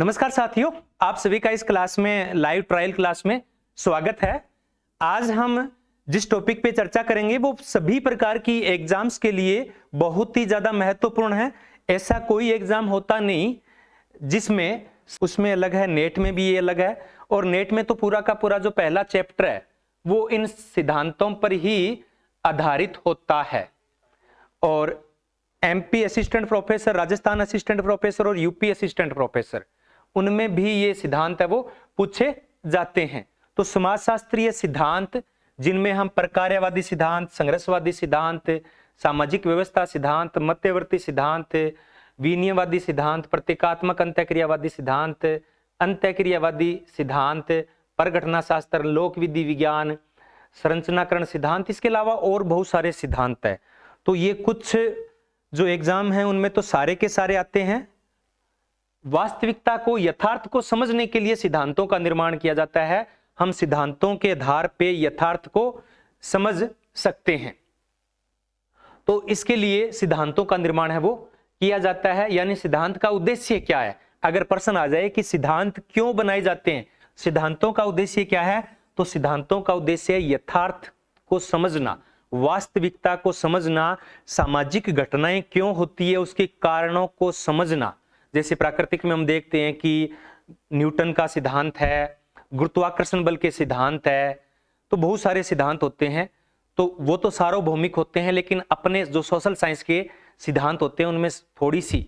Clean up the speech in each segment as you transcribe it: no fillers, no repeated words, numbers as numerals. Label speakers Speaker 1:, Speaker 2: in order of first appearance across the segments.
Speaker 1: नमस्कार साथियों, आप सभी का इस क्लास में लाइव ट्रायल क्लास में स्वागत है। आज हम जिस टॉपिक पे चर्चा करेंगे वो सभी प्रकार की एग्जाम्स के लिए बहुत ही ज्यादा महत्वपूर्ण है। ऐसा कोई एग्जाम होता नहीं जिसमें उसमें अलग है, नेट में भी ये अलग है। और नेट में तो पूरा का पूरा जो पहला चैप्टर है वो इन सिद्धांतों पर ही आधारित होता है। और MP assistant professor, Rajasthan assistant professor और यूपी असिस्टेंट प्रोफेसर, उनमें भी ये सिद्धांत है वो पूछे जाते हैं। तो समाजशास्त्रीय सिद्धांत जिनमें हम प्रकार्यवादी सिद्धांत, संघर्षवादी सिद्धांत, सामाजिक व्यवस्था सिद्धांत, मध्यवर्ती सिद्धांत, विनियमवादी सिद्धांत, प्रतीकात्मक अंतःक्रियावादी सिद्धांत, अंतःक्रियावादी सिद्धांत, परघटना शास्त्र, लोक विधि विज्ञान, संरचनाकरण सिद्धांत, इसके अलावा और बहुत सारे सिद्धांत है। तो ये कुछ जो एग्जाम है उनमें तो सारे के सारे आते हैं। वास्तविकता को, यथार्थ को समझने के लिए सिद्धांतों का निर्माण किया जाता है। हम सिद्धांतों के आधार पे यथार्थ को समझ सकते हैं। तो इसके लिए सिद्धांतों का निर्माण है वो किया जाता है। यानी सिद्धांत का उद्देश्य क्या है? अगर प्रश्न आ जाए कि सिद्धांत क्यों बनाए जाते हैं, सिद्धांतों का उद्देश्य क्या है, तो सिद्धांतों का उद्देश्य है यथार्थ को समझना, वास्तविकता को समझना, सामाजिक घटनाएं क्यों होती है उसके कारणों को समझना। जैसे प्राकृतिक में हम देखते हैं कि न्यूटन का सिद्धांत है, गुरुत्वाकर्षण बल के सिद्धांत है, तो बहुत सारे सिद्धांत होते हैं। तो वो तो सार्वभौमिक होते हैं, लेकिन अपने जो सोशल साइंस के सिद्धांत होते हैं उनमें थोड़ी सी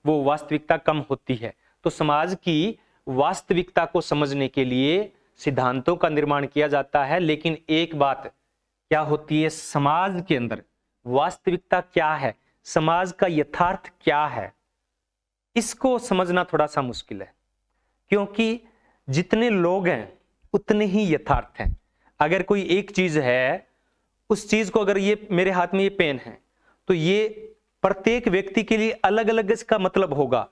Speaker 1: वो वास्तविकता कम होती है। तो समाज की वास्तविकता को समझने के लिए सिद्धांतों का निर्माण किया जाता है। लेकिन एक बात क्या होती है, समाज के अंदर वास्तविकता क्या है, समाज का यथार्थ क्या है, इसको समझना थोड़ा सा मुश्किल है। क्योंकि जितने लोग हैं उतने ही यथार्थ हैं। अगर कोई एक चीज है, उस चीज को, अगर ये मेरे हाथ में ये पेन है, तो ये प्रत्येक व्यक्ति के लिए अलग अलग इसका मतलब होगा,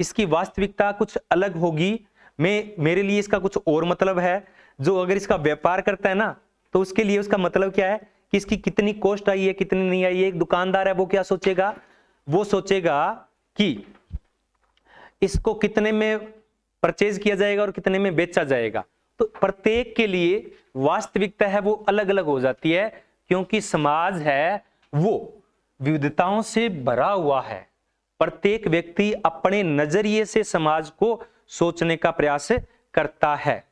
Speaker 1: इसकी वास्तविकता कुछ अलग होगी। मेरे लिए इसका कुछ और मतलब है। जो अगर इसका व्यापार करता है ना, तो उसके लिए उसका मतलब क्या है कि इसकी कितनी कॉस्ट आई है, कितनी नहीं आई है। एक दुकानदार है, वो क्या सोचेगा, वो सोचेगा कि इसको कितने में परचेज किया जाएगा और कितने में बेचा जाएगा। तो प्रत्येक के लिए वास्तविकता है वो अलग अलग हो जाती है, क्योंकि समाज है वो विविधताओं से भरा हुआ है। प्रत्येक व्यक्ति अपने नजरिए से समाज को सोचने का प्रयास करता है।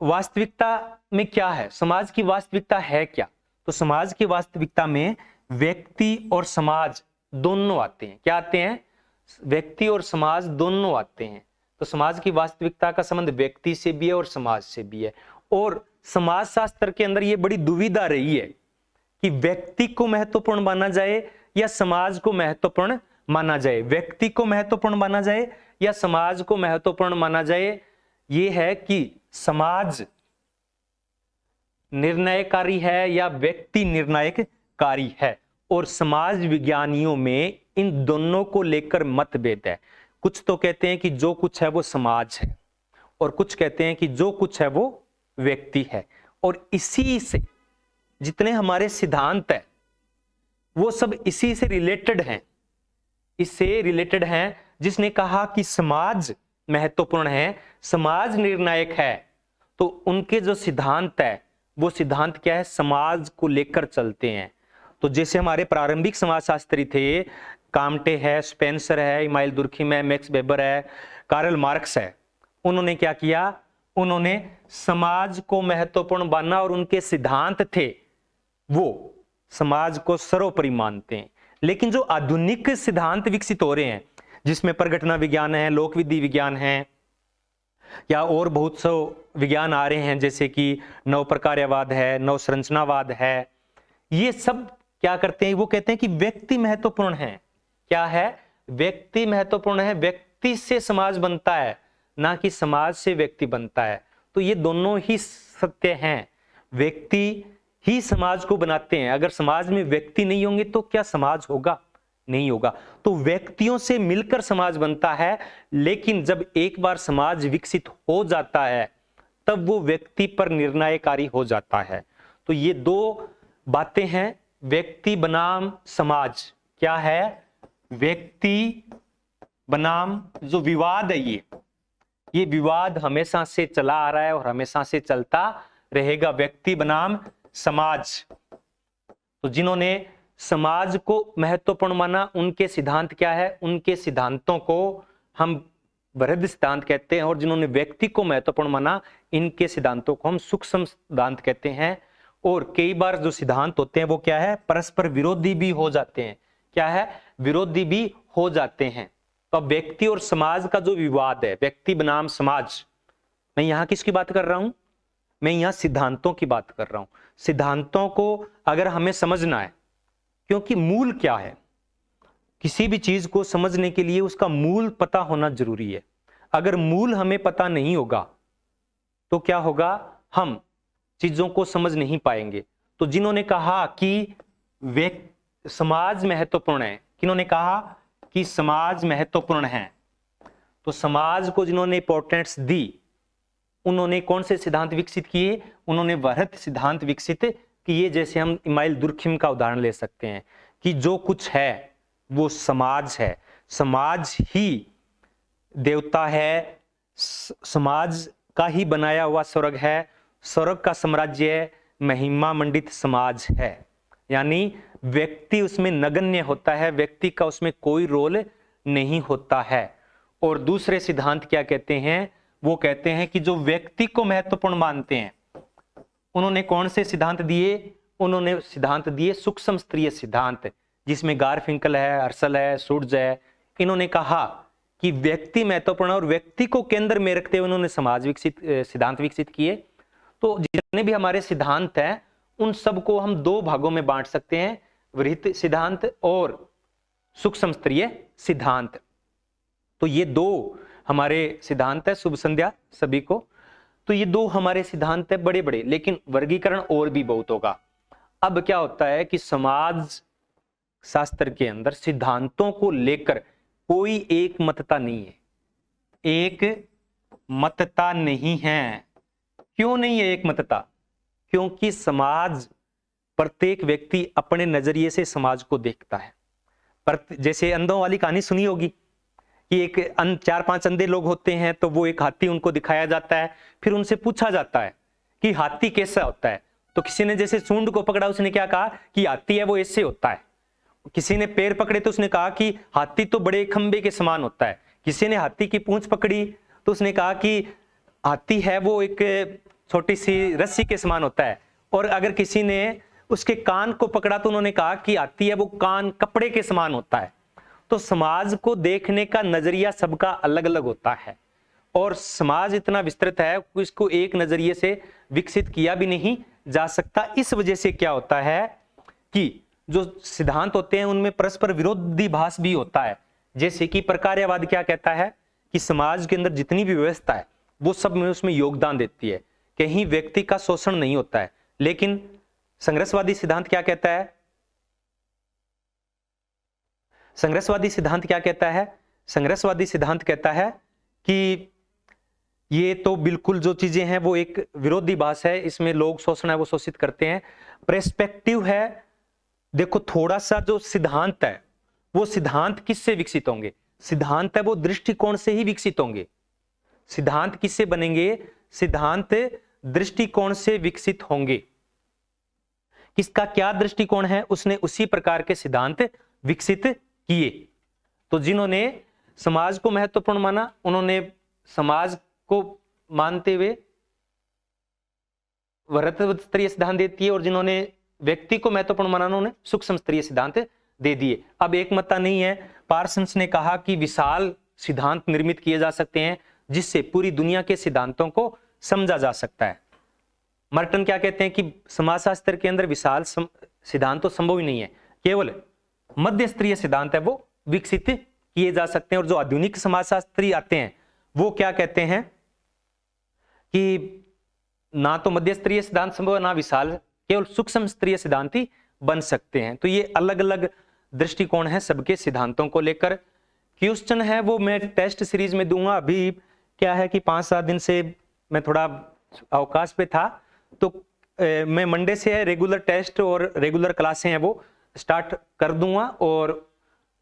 Speaker 1: वास्तविकता में क्या है, समाज की वास्तविकता है क्या? तो समाज की वास्तविकता में व्यक्ति और समाज दोनों आते हैं। क्या आते हैं? व्यक्ति और समाज दोनों आते हैं। तो समाज की वास्तविकता का संबंध व्यक्ति से भी है और समाज से भी है। और समाज शास्त्र के अंदर ये बड़ी दुविधा रही है कि व्यक्ति को महत्वपूर्ण माना जाए या समाज को महत्वपूर्ण माना जाए, व्यक्ति को महत्वपूर्ण माना जाए या समाज को महत्वपूर्ण माना जाए। ये है कि समाज निर्णयकारी है या व्यक्ति निर्णायककारी है। और समाज विज्ञानियों में इन दोनों को लेकर मतभेद है। कुछ तो कहते हैं कि जो कुछ है वो समाज है, और कुछ कहते हैं कि जो कुछ है वो व्यक्ति है। और इसी से जितने हमारे सिद्धांत है वो सब इसी से रिलेटेड हैं, इससे रिलेटेड हैं। जिसने कहा कि समाज महत्वपूर्ण है, समाज निर्णायक है, तो उनके जो सिद्धांत है वो सिद्धांत क्या है, समाज को लेकर चलते हैं। तो जैसे हमारे प्रारंभिक समाजशास्त्री थे, काम्टे है, स्पेंसर है, इमाइल दुर्खिम है, मैक्स वेबर है, कार्ल मार्क्स है, उन्होंने क्या किया, उन्होंने समाज को महत्वपूर्ण माना और उनके सिद्धांत थे वो समाज को सर्वोपरि मानते हैं। लेकिन जो आधुनिक सिद्धांत विकसित हो रहे हैं, जिसमें परघटना विज्ञान है, लोक विधि विज्ञान है, या और बहुत से विज्ञान आ रहे हैं, जैसे कि नव प्रकार्यवाद है, नव संरचनावाद है, ये सब क्या करते हैं, वो कहते हैं कि व्यक्ति महत्वपूर्ण है। क्या है? व्यक्ति महत्वपूर्ण है। व्यक्ति से समाज बनता है, ना कि समाज से व्यक्ति बनता है। तो ये दोनों ही सत्य हैं। व्यक्ति ही समाज को बनाते हैं। अगर समाज में व्यक्ति नहीं होंगे तो क्या समाज होगा? नहीं होगा। तो व्यक्तियों से मिलकर समाज बनता है। लेकिन जब एक बार समाज विकसित हो जाता है तब वो व्यक्ति पर निर्णयकारी हो जाता है। तो ये दो बातें हैं, व्यक्ति बनाम समाज। क्या है? व्यक्ति बनाम जो विवाद है, ये ये विवाद हमेशा से चला आ रहा है और हमेशा से चलता रहेगा। व्यक्ति बनाम समाज। तो जिन्होंने समाज को महत्वपूर्ण माना, उनके सिद्धांत क्या है? उनके सिद्धांतों को हम वृहद सिद्धांत कहते हैं, और जिन्होंने व्यक्ति को महत्वपूर्ण माना, इनके सिद्धांतों को हम सूक्ष्म सिद्धांत कहते हैं। और कई बार जो सिद्धांत होते हैं वो क्या है? परस्पर विरोधी भी हो जाते हैं। क्या है? विरोधी भी हो जाते हैं। तो अब व्यक्ति और समाज का जो विवाद है, व्यक्ति बनाम समाज, मैं यहां किसकी बात कर रहा हूं? मैं यहां सिद्धांतों की बात कर रहा हूं। सिद्धांतों को अगर हमें समझना है, क्योंकि मूल क्या है, किसी भी चीज को समझने के लिए उसका मूल पता होना जरूरी है। अगर मूल हमें पता नहीं होगा तो क्या होगा? हम चीजों को समझ नहीं पाएंगे। तो जिन्होंने कहा कि समाज महत्वपूर्ण है, किन्होंने कहा कि समाज महत्वपूर्ण है, तो समाज को जिन्होंने इंपॉर्टेंस दी, उन्होंने कौन से सिद्धांत विकसित किए? उन्होंने वृहद सिद्धांत विकसित किए। जैसे हम इमाइल दुर्खिम का उदाहरण ले सकते हैं कि जो कुछ है वो समाज है, समाज ही देवता है, समाज का ही बनाया हुआ स्वर्ग है, स्वर्ग का साम्राज्य महिमा मंडित समाज है। यानी व्यक्ति उसमें नगण्य होता है, व्यक्ति का उसमें कोई रोल नहीं होता है। और दूसरे सिद्धांत क्या कहते हैं? वो कहते हैं कि जो व्यक्ति को महत्वपूर्ण मानते हैं, उन्होंने कौन से सिद्धांत दिए? उन्होंने सिद्धांत दिए सूक्ष्म स्तरीय सिद्धांत, जिसमें गारफिंकल है, अर्सल है, सुर्ज है। इन्होंने कहा कि व्यक्ति महत्वपूर्ण, और व्यक्ति को केंद्र में रखते हुए उन्होंने सिद्धांत विकसित किए। तो जितने भी हमारे सिद्धांत हैं, उन सबको हम दो भागों में बांट सकते हैं, वृहद सिद्धांत और सूक्ष्म स्तरीय सिद्धांत। तो ये दो हमारे सिद्धांत है। शुभ संध्या सभी को। तो ये दो हमारे सिद्धांत है बड़े बड़े, लेकिन वर्गीकरण और भी बहुत होगा। अब क्या होता है कि समाज शास्त्र के अंदर सिद्धांतों को लेकर कोई एक मतता नहीं है, एक मतता नहीं है। क्यों नहीं है एक मतता? क्योंकि समाज, प्रत्येक व्यक्ति अपने नजरिए से समाज को देखता है। जैसे अंधों वाली कहानी सुनी होगी कि एक 4-5 अंधे लोग होते हैं, तो वो एक हाथी उनको दिखाया जाता है, फिर उनसे पूछा जाता है कि हाथी कैसा होता है। तो किसी ने जैसे सूंड को पकड़ा, उसने क्या कहा कि हाथी है वो ऐसे होता है। किसी ने पैर पकड़े तो उसने कहा कि हाथी तो बड़े खंबे के समान होता है। किसी ने हाथी की पूंछ पकड़ी तो उसने कहा कि हाथी है वो एक छोटी सी रस्सी के समान होता है। और अगर किसी ने उसके कान को पकड़ा तो उन्होंने कहा कि हाथी है वो कान कपड़े के समान होता है। तो समाज को देखने का नजरिया सबका अलग अलग होता है, और समाज इतना विस्तृत है कि इसको एक नजरिए से विकसित किया भी नहीं जा सकता। इस वजह से क्या होता है कि जो सिद्धांत होते हैं उनमें परस्पर विरोधी भास भी होता है। जैसे कि प्रकार्यवाद क्या कहता है कि समाज के अंदर जितनी भी व्यवस्था है वो सब में उसमें योगदान देती है, कहीं व्यक्ति का शोषण नहीं होता है। लेकिन संघर्षवादी सिद्धांत क्या कहता है? संघर्षवादी सिद्धांत क्या कहता है? संघर्षवादी सिद्धांत कहता है कि ये तो बिल्कुल जो चीजें हैं वो एक विरोधी भास है, इसमें लोग शोषण है वो शोषित करते हैं। पर्सपेक्टिव है, देखो थोड़ा सा जो सिद्धांत है वो सिद्धांत किससे विकसित होंगे? सिद्धांत है वो दृष्टिकोण से ही विकसित होंगे। सिद्धांत किससे बनेंगे? सिद्धांत दृष्टिकोण से विकसित होंगे। किसका क्या दृष्टिकोण है, उसने उसी प्रकार के सिद्धांत विकसित किए। तो जिन्होंने समाज को महत्वपूर्ण माना, उन्होंने समाज को मानते हुए वृहद स्तरीय सिद्धांत दे दिए, और जिन्होंने व्यक्ति को महत्वपूर्ण माना उन्होंने सूक्ष्म स्तरीय सिद्धांत दे दिए। अब एक मत नहीं है। पार्सन्स ने कहा कि विशाल सिद्धांत निर्मित किए जा सकते हैं जिससे पूरी दुनिया के सिद्धांतों को समझा जा सकता है। मर्टन क्या कहते हैं कि समाजशास्त्र के अंदर विशाल सिद्धांत तो संभव ही नहीं है, केवल मध्य स्तरीय सिद्धांत है वो विकसित किए जा सकते हैं। और जो आधुनिक समाजशास्त्री आते हैं वो क्या कहते हैं कि ना तो मध्य स्तरीय सिद्धांत संभव है, ना विशाल, केवल सूक्ष्म स्तरीय सिद्धांत ही बन सकते हैं। तो ये अलग अलग दृष्टिकोण है सबके सिद्धांतों को लेकर। क्वेश्चन है वो मैं टेस्ट सीरीज में दूंगा। अभी क्या है कि 5-7 दिन से मैं थोड़ा अवकाश पे था, तो मैं मंडे से रेगुलर टेस्ट और रेगुलर क्लासें हैं वो स्टार्ट कर दूंगा, और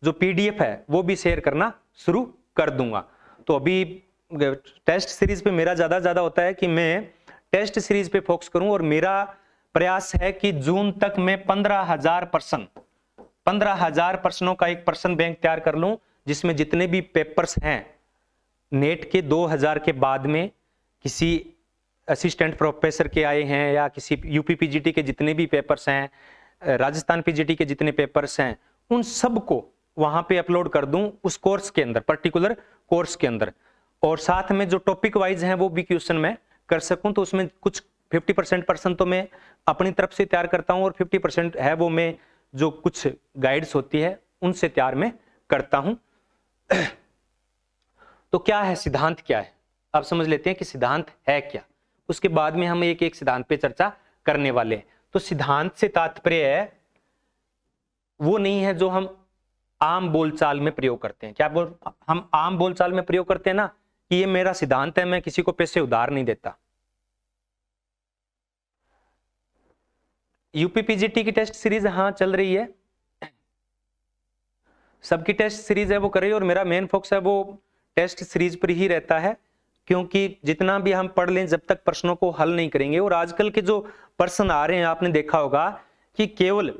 Speaker 1: जो पीडीएफ है वो भी शेयर करना शुरू कर दूंगा। तो अभी टेस्ट सीरीज पे मेरा ज्यादा होता है कि मैं टेस्ट सीरीज पे फोकस करूं, और मेरा प्रयास है कि जून तक मैं 15,000 प्रश्नों का एक प्रश्न बैंक तैयार कर लूं, जिसमें जितने भी पेपर्स हैं नेट के 2000 के बाद में किसी असिस्टेंट प्रोफेसर के आए हैं, या किसी यूपी पीजीटी के जितने भी पेपर्स हैं, राजस्थान पीजीटी के जितने पेपर्स हैं, उन सब को वहां पे अपलोड कर दूं उस कोर्स के अंदर, पर्टिकुलर कोर्स के अंदर। और साथ में जो टॉपिक वाइज हैं वो भी क्वेश्चन मैं कर सकूं, तो उसमें कुछ 50% प्रश्न तो मैं अपनी तरफ से तैयार करता हूं, और 50% है वो मैं जो कुछ गाइड्स होती है उनसे तैयार मैं करता हूं। तो क्या है सिद्धांत, क्या है, अब समझ लेते हैं कि सिद्धांत है क्या, उसके बाद में हम एक एक सिद्धांत पे चर्चा करने वाले हैं। तो सिद्धांत से तात्पर्य है वो नहीं है जो हम आम बोलचाल में प्रयोग करते हैं। क्या हम आम बोलचाल में प्रयोग करते हैं ना कि ये मेरा सिद्धांत है, मैं किसी को पैसे उधार नहीं देता। यूपी पीजीटी की टेस्ट सीरीज हाँ चल रही है, सबकी टेस्ट सीरीज है वो कर रही है, और मेरा मेन फोकस है वो टेस्ट सीरीज पर ही रहता है, क्योंकि जितना भी हम पढ़ लें जब तक प्रश्नों को हल नहीं करेंगे, और आजकल के जो प्रश्न आ रहे हैं आपने देखा होगा कि केवल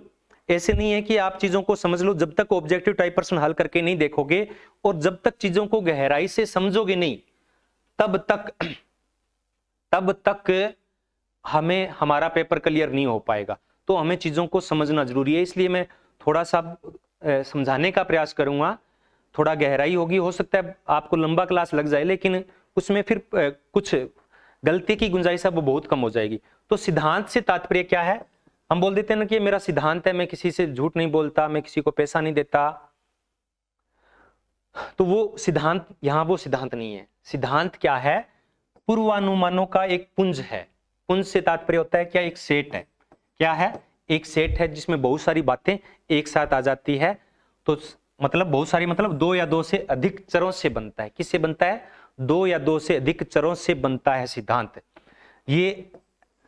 Speaker 1: ऐसे नहीं है कि आप चीजों को समझ लो, जब तक ऑब्जेक्टिव टाइप प्रश्न हल करके नहीं देखोगे और जब तक चीजों को गहराई से समझोगे नहीं, तब तक हमें हमारा पेपर क्लियर नहीं हो पाएगा। तो हमें चीजों को समझना जरूरी है, इसलिए मैं थोड़ा सा समझाने का प्रयास करूंगा, थोड़ा गहराई होगी, हो सकता है आपको लंबा क्लास लग जाए, लेकिन उसमें फिर कुछ गलती की गुंजाइश है वो बहुत कम हो जाएगी। तो सिद्धांत से तात्पर्य क्या है, हम बोल देते हैं ना कि मेरा सिद्धांत है, मैं किसी से झूठ नहीं बोलता, मैं किसी को पैसा नहीं देता, तो वो सिद्धांत, यहां वो सिद्धांत नहीं है। सिद्धांत क्या है, पूर्वानुमानों का एक पुंज है। पुंज से तात्पर्य होता है क्या, एक सेट है। क्या है, एक सेट है जिसमें बहुत सारी बातें एक साथ आ जाती है। तो मतलब बहुत सारी, मतलब 2 या 2 से अधिक चरों से बनता है। किससे बनता है, 2 या 2 से अधिक चरों से बनता है सिद्धांत। ये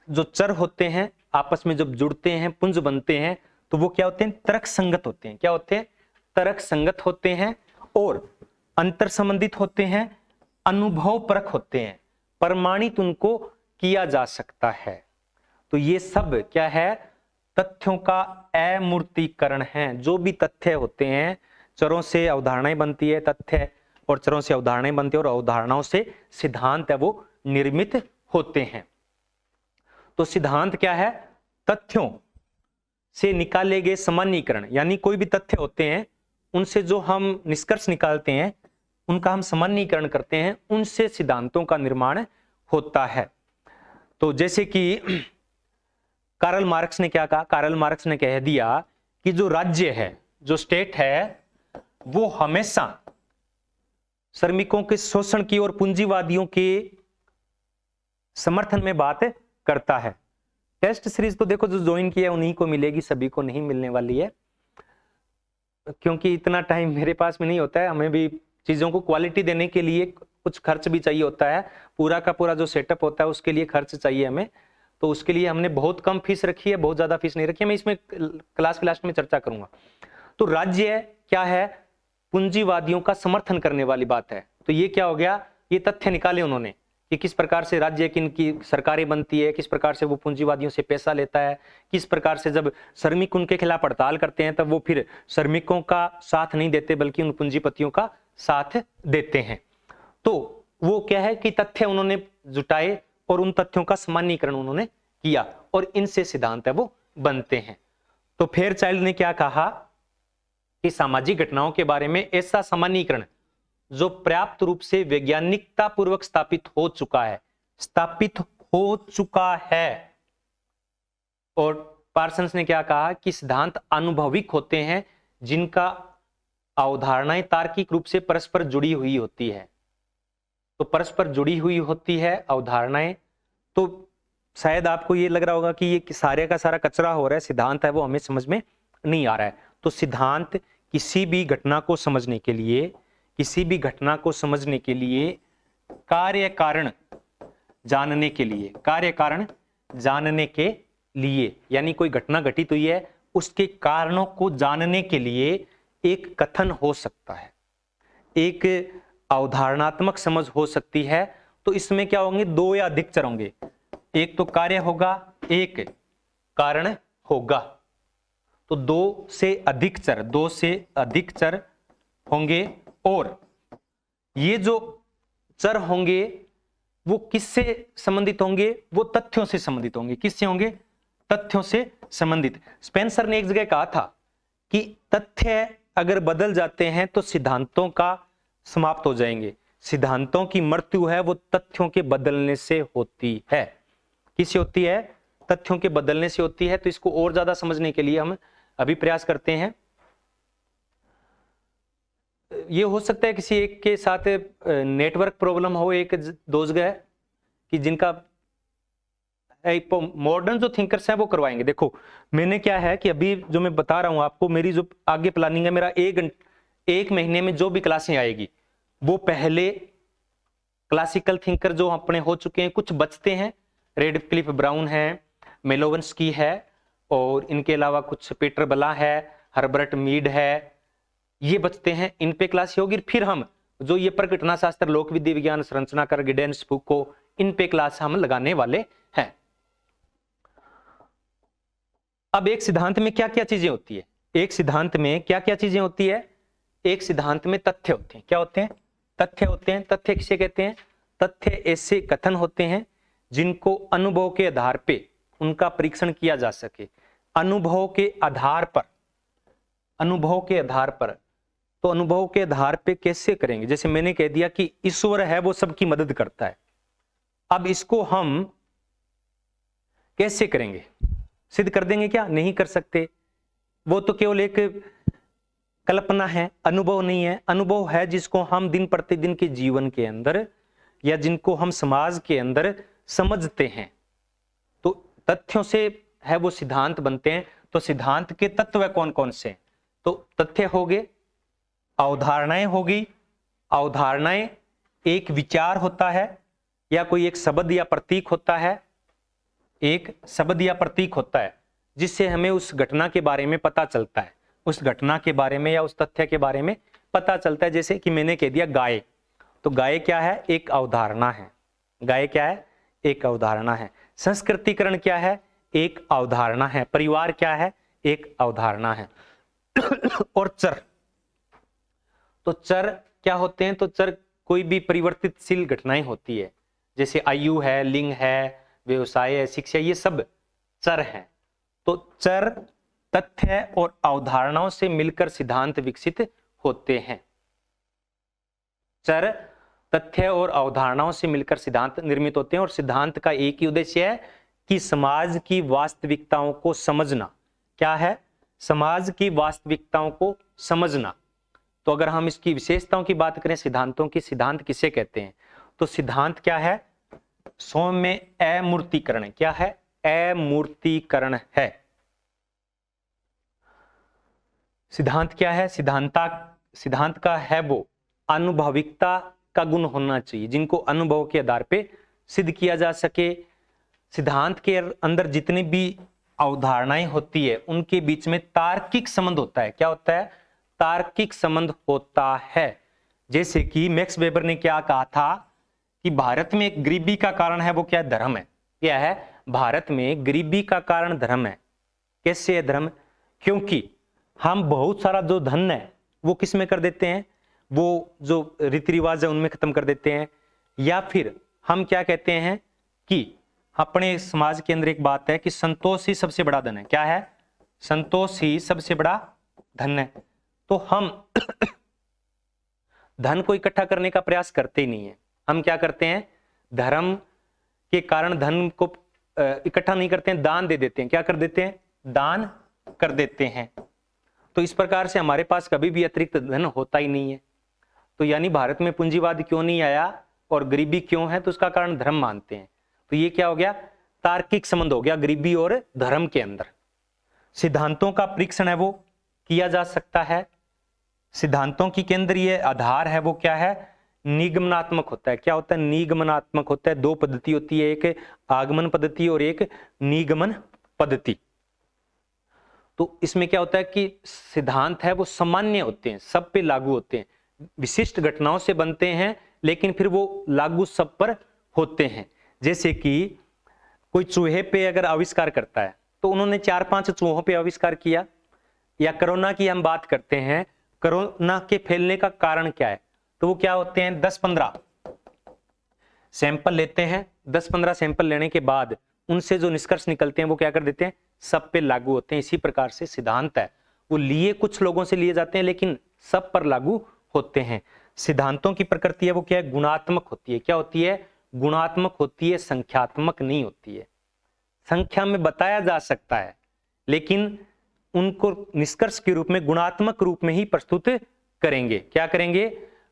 Speaker 1: जो चर होते हैं आपस में जब जुड़ते हैं, पुंज बनते हैं, तो वो क्या होते हैं, तर्क संगत होते हैं। क्या होते हैं, तर्क संगत होते हैं, और अंतर संबंधित होते हैं, अनुभव परक होते हैं, प्रमाणित उनको किया जा सकता है। तो ये सब क्या है, तथ्यों का अमूर्तीकरण है। जो भी तथ्य होते हैं, चरों से अवधारणाएं बनती है, तथ्य और चरों से अवधारणाएं बनती है, और अवधारणाओं से सिद्धांत है वो निर्मित होते हैं। तो सिद्धांत क्या है, तथ्यों से निकाले गए सामान्यीकरण, यानी कोई भी तथ्य होते हैं उनसे जो हम निष्कर्ष निकालते हैं, उनका हम सामान्यीकरण करते हैं, उनसे सिद्धांतों का निर्माण होता है। तो जैसे कि कार्ल मार्क्स ने क्या कहा, कार्ल मार्क्स ने कह दिया कि जो राज्य है, जो स्टेट है, वो हमेशा श्रमिकों के शोषण की और पूंजीवादियों के समर्थन में बात करता है। टेस्ट सीरीज तो देखो जो ज्वाइन किया उन्हीं को मिलेगी, सभी को नहीं मिलने वाली है, क्योंकि इतना टाइम मेरे पास में नहीं होता है। हमें भी चीजों को क्वालिटी देने के लिए कुछ खर्च भी चाहिए होता है, पूरा का पूरा जो सेटअप होता है उसके लिए खर्च चाहिए हमें। तो उसके लिए हमने बहुत कम फीस रखी है, बहुत ज्यादा फीस नहीं रखी है। मैं इसमें क्लास के लास्ट में चर्चा करूंगा। तो राज्य क्या है, पूंजीवादियों का समर्थन करने वाली बात है। तो ये क्या हो गया, ये तथ्य निकाले उन्होंने कि किस प्रकार से राज्य की इनकी सरकारें बनती है, किस प्रकार से वो पूंजीवादियों से पैसा लेता है, किस प्रकार से जब श्रमिक उनके खिलाफ हड़ताल करते हैं तब वो फिर श्रमिकों का साथ नहीं देते बल्कि उन पूंजीपतियों का साथ देते हैं। तो वो क्या है कि तथ्य उन्होंने जुटाए और उन तथ्यों का सामान्यीकरण उन्होंने किया, और इनसे सिद्धांत है वो बनते हैं। तो फेयरचाइल्ड ने क्या कहा कि सामाजिक घटनाओं के बारे में ऐसा सामान्यीकरण जो पर्याप्त रूप से वैज्ञानिकता पूर्वक स्थापित हो चुका है। और पार्सन्स ने क्या कहा कि सिद्धांत अनुभविक होते हैं जिनका अवधारणाएं तार्किक रूप से परस्पर जुड़ी हुई होती है। तो परस्पर जुड़ी हुई होती है अवधारणाएं, तो शायद आपको ये लग रहा होगा कि ये सारे का सारा कचरा हो रहा है, सिद्धांत है वो हमें समझ में नहीं आ रहा है। तो सिद्धांत किसी भी घटना को समझने के लिए, कार्य कारण जानने के लिए, यानी कोई घटना घटित हुई है उसके कारणों को जानने के लिए एक कथन हो सकता है, एक अवधारणात्मक समझ हो सकती है। तो इसमें क्या होंगे, दो या अधिक चर होंगे, एक तो कार्य होगा, एक कारण होगा। तो दो से अधिक चर होंगे, और ये जो चर होंगे वो किससे संबंधित होंगे, वो तथ्यों से संबंधित होंगे। किससे होंगे, तथ्यों से संबंधित। स्पेंसर ने एक जगह कहा था कि तथ्य अगर बदल जाते हैं तो सिद्धांतों का समाप्त हो जाएंगे। सिद्धांतों की मृत्यु है वो तथ्यों के बदलने से होती है। किससे होती है, तथ्यों के बदलने से होती है। तो इसको और ज्यादा समझने के लिए हम अभी प्रयास करते हैं। ये हो सकता है किसी एक के साथ नेटवर्क प्रॉब्लम हो, एक दो जगह कि जिनका मॉडर्न जो थिंकर्स हैं वो करवाएंगे। देखो मैंने क्या है कि अभी जो मैं बता रहा हूं आपको, मेरी जो आगे प्लानिंग है, मेरा एक महीने में जो भी क्लासें आएगी वो पहले क्लासिकल थिंकर जो अपने हो चुके हैं, कुछ बचते हैं, रेडक्लिफ ब्राउन है, मेलोवंस्की है, और इनके अलावा कुछ पीटर बला है, हर्बर्ट मीड है, ये बचते हैं, इन पे क्लास होगी। फिर हम जो ये प्रकटना शास्त्र, लोक विधि विज्ञान, संरचनाकार, गिडेंस, फूको, इन पे क्लास हम लगाने वाले हैं। अब एक सिद्धांत में क्या क्या चीजें होती है, एक सिद्धांत में क्या क्या चीजें होती है, एक सिद्धांत में तथ्य होते हैं। क्या होते हैं, तथ्य होते हैं। तथ्य किसे कहते हैं, तथ्य ऐसे कथन होते हैं जिनको अनुभव के आधार पे उनका परीक्षण किया जा सके। अनुभव के आधार पर, अनुभव के आधार पर, तो अनुभव के आधार पे कैसे करेंगे, जैसे मैंने कह दिया कि ईश्वर है वो सबकी मदद करता है। अब इसको हम कैसे करेंगे, सिद्ध कर देंगे क्या, नहीं कर सकते। वो तो केवल एक कल्पना है, अनुभव नहीं है। अनुभव है जिसको हम दिन प्रतिदिन के जीवन के अंदर, या जिनको हम समाज के अंदर समझते हैं। तो तथ्यों से है वो सिद्धांत बनते हैं। तो सिद्धांत के तत्व कौन कौन से, तो तथ्य हो गए, अवधारणाएं होगी। अवधारणाएं एक विचार होता है, या कोई एक शब्द या प्रतीक होता है, एक शब्द या प्रतीक होता है जिससे हमें उस घटना के बारे में पता चलता है, उस घटना के बारे में या उस तथ्य के बारे में पता चलता है। जैसे कि मैंने कह दिया गाय, तो गाय क्या है, एक अवधारणा है। गाय क्या है, एक अवधारणा है। संस्कृतिकरण क्या है, एक अवधारणा है। परिवार क्या है, एक अवधारणा है। और चर, तो चर क्या होते हैं, तो चर कोई भी परिवर्तितशील घटनाएं होती है, जैसे आयु है, लिंग है, व्यवसाय है, शिक्षा, ये सब चर हैं। तो चर तथ्य और अवधारणाओं से मिलकर सिद्धांत विकसित होते हैं। चर तथ्य और अवधारणाओं से मिलकर सिद्धांत निर्मित होते हैं। और सिद्धांत का एक ही उद्देश्य है कि समाज की वास्तविकताओं को समझना। क्या है, समाज की वास्तविकताओं को समझना। तो अगर हम इसकी विशेषताओं की बात करें सिद्धांतों की, सिद्धांत किसे कहते हैं, तो सिद्धांत क्या है, सौम्य अमूर्तीकरण। क्या है, अमूर्तीकरण है। सिद्धांत क्या है, सिद्धांत का है वो अनुभविकता का गुण होना चाहिए, जिनको अनुभव के आधार पे सिद्ध किया जा सके। सिद्धांत के अंदर जितनी भी अवधारणाएं होती है उनके बीच में तार्किक संबंध होता है। क्या होता है, तार्किक संबंध होता है। जैसे कि मैक्स वेबर ने क्या कहा था कि भारत में एक गरीबी का कारण है वो क्या है, धर्म है। क्या है, भारत में गरीबी का कारण धर्म है। कैसे है धर्म, क्योंकि हम बहुत सारा जो धन है वो किस में कर देते हैं, वो जो रीति रिवाज है उनमें खत्म कर देते हैं। या फिर हम क्या कहते हैं कि अपने समाज के अंदर एक बात है कि संतोष ही सबसे बड़ा धन है। क्या है, संतोष ही सबसे बड़ा धन है। तो हम धन को इकट्ठा करने का प्रयास करते ही नहीं है। हम क्या करते हैं, धर्म के कारण धन को इकट्ठा नहीं करते हैं, दान दे देते हैं। क्या कर देते हैं, दान कर देते हैं। तो इस प्रकार से हमारे पास कभी भी अतिरिक्त धन होता ही नहीं है। तो यानी भारत में पूंजीवाद क्यों नहीं आया और गरीबी क्यों है, तो उसका कारण धर्म मानते हैं। तो ये क्या हो गया, तार्किक संबंध हो गया गरीबी और धर्म के अंदर। सिद्धांतों का परीक्षण है वो किया जा सकता है। सिद्धांतों की केंद्रीय आधार है वो क्या है, निगमनात्मक होता है। क्या होता है, निगमनात्मक होता है। दो पद्धति होती है, एक आगमन पद्धति और एक निगमन पद्धति। तो इसमें क्या होता है कि सिद्धांत है वो सामान्य होते हैं, सब पे लागू होते हैं। विशिष्ट घटनाओं से बनते हैं, लेकिन फिर वो लागू सब पर होते हैं। जैसे कि कोई चूहे पे अगर आविष्कार करता है तो उन्होंने 4-5 चूहों पे आविष्कार किया। या कोरोना की हम बात करते हैं, कोरोना के फैलने का कारण क्या है, तो वो क्या होते हैं 10-15 सैंपल लेते हैं। 10-15 सैंपल लेने के बाद उनसे जो निष्कर्ष निकलते हैं वो क्या कर देते हैं, सब पे लागू होते हैं। इसी प्रकार से सिद्धांत है वो लिए कुछ लोगों से लिए जाते हैं लेकिन सब पर लागू होते हैं। सिद्धांतों की प्रकृति है वो क्या है, गुणात्मक होती है। क्या होती है, गुणात्मक होती है, संख्यात्मक नहीं होती है। संख्या में बताया जा सकता है लेकिन उनको निष्कर्ष के रूप में गुणात्मक रूप में ही प्रस्तुत करेंगे। क्या करेंगे,